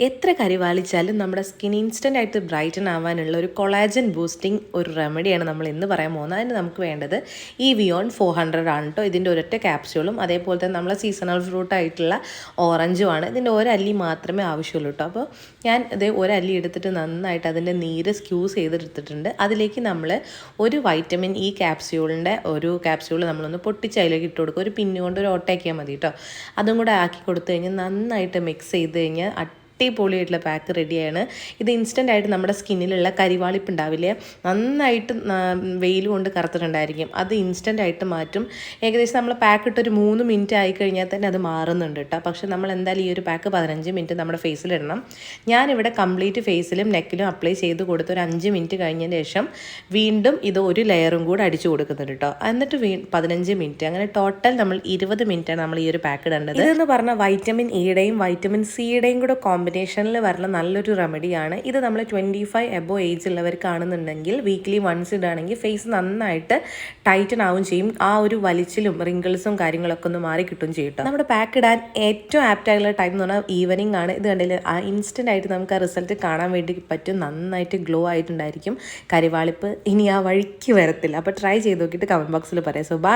എത്ര കരിവാളിച്ചാലും നമ്മുടെ skin instant ആയിട്ട് ബ്രൈറ്റൻ ആവാനുള്ള ഒരു കൊളാജൻ ബൂസ്റ്റിംഗ് ഒരു റെമഡിയാണ് നമ്മൾ ഇന്ന് പറയാൻ പോകുന്നത്. അതിന് നമുക്ക് വേണ്ടത് ഈ വിയോൺ 400 ആണ് കേട്ടോ. ഇതിൻ്റെ ഒരൊറ്റ ക്യാപ്സ്യൂളും അതേപോലെ തന്നെ നമ്മളെ സീസണൽ ഫ്രൂട്ട് ആയിട്ടുള്ള ഓറഞ്ചുമാണ്. ഇതിൻ്റെ ഒരല്ലി മാത്രമേ ആവശ്യമുള്ളൂ കേട്ടോ. അപ്പോൾ ഞാൻ ഇത് ഒരല്ലി എടുത്തിട്ട് നന്നായിട്ട് അതിൻ്റെ നീര് സ്ക്യൂസ് ചെയ്തെടുത്തിട്ടുണ്ട്. അതിലേക്ക് നമ്മൾ ഒരു വൈറ്റമിൻ ഇ ക്യാപ്സ്യൂളിൻ്റെ ഒരു ക്യാപ്സ്യൂൾ നമ്മളൊന്ന് പൊട്ടിച്ച് അതിലേക്ക് ഇട്ട് കൊടുക്കുക. ഒരു പിന്നു കൊണ്ട് ഒരു ഓട്ടയാക്കിയാൽ മതി കേട്ടോ. അതും കൂടെ ആക്കി കൊടുത്തു കഴിഞ്ഞാൽ നന്നായിട്ട് മിക്സ് ചെയ്ത് കഴിഞ്ഞാൽ അടിപൊളിയായിട്ടുള്ള പാക്ക് റെഡിയാണ്. ഇത് ഇൻസ്റ്റൻ്റ് ആയിട്ട് നമ്മുടെ സ്കിന്നിലുള്ള കരിവാളിപ്പ് ഉണ്ടാവില്ലേ, നന്നായിട്ട് വെയിൽ കൊണ്ട് കറുത്തിട്ടുണ്ടായിരിക്കും, അത് ഇൻസ്റ്റൻ്റ് ആയിട്ട് മാറ്റും. ഏകദേശം നമ്മൾ പാക്ക് ഇട്ടൊരു 3 മിനിറ്റ് ആയിക്കഴിഞ്ഞാൽ തന്നെ അത് മാറുന്നുണ്ട് കേട്ടോ. പക്ഷെ നമ്മൾ എന്തായാലും ഈ ഒരു പാക്ക് 15 മിനിറ്റ് നമ്മുടെ ഫേസിലിടണം. ഞാനിവിടെ കംപ്ലീറ്റ് ഫേസിലും നെക്കിലും അപ്ലൈ ചെയ്ത് കൊടുത്ത് ഒരു 5 മിനിറ്റ് കഴിഞ്ഞതിന് ശേഷം വീണ്ടും ഇത് ഒരു ലെയറും കൂടെ അടിച്ചു കൊടുക്കുന്നുണ്ട് കേട്ടോ. എന്നിട്ട് 15 മിനിറ്റ്, അങ്ങനെ ടോട്ടൽ നമ്മൾ 20 മിനിറ്റാണ് നമ്മൾ ഈ ഒരു പാക്ക് ഇടേണ്ടത്. ഇതെന്ന് പറഞ്ഞാൽ വൈറ്റമിൻ ഇയുടെയും വൈറ്റമിൻ സിയുടെയും കൂടെ കോമ്പിനേഷനിൽ വരുന്ന നല്ലൊരു റെമഡിയാണ് ഇത്. നമ്മൾ 25 എബോ ഏജ് ഉള്ളവർക്കാണെന്നുണ്ടെങ്കിൽ വീക്ക്ലി വൺസ് ഇടുകയാണെങ്കിൽ ഫേസ് നന്നായിട്ട് ടൈറ്റൻ ആവും ചെയ്യും. ആ ഒരു വലിച്ചിലും റിങ്കിൾസും കാര്യങ്ങളൊക്കെ ഒന്ന് മാറി കിട്ടും ചെയ്യും. നമ്മുടെ പാക്ക് ഇടാൻ ഏറ്റവും ആപ്റ്റ് ആയിട്ടുള്ള ടൈം എന്ന് പറഞ്ഞാൽ ഈവനിങ് ആണ്. ഇത് കണ്ടില്ല, ആ ഇൻസ്റ്റൻ്റ് ആയിട്ട് നമുക്ക് ആ റിസൾട്ട് കാണാൻ വേണ്ടി പറ്റും. നന്നായിട്ട് ഗ്ലോ ആയിട്ടുണ്ടായിരിക്കും. കരിവാളിപ്പ് ഇനി ആ വഴിക്ക് വരത്തില്ല. അപ്പോൾ ട്രൈ ചെയ്ത് നോക്കിയിട്ട് കമൻറ്റ് ബോക്സിൽ പറയാം. So by.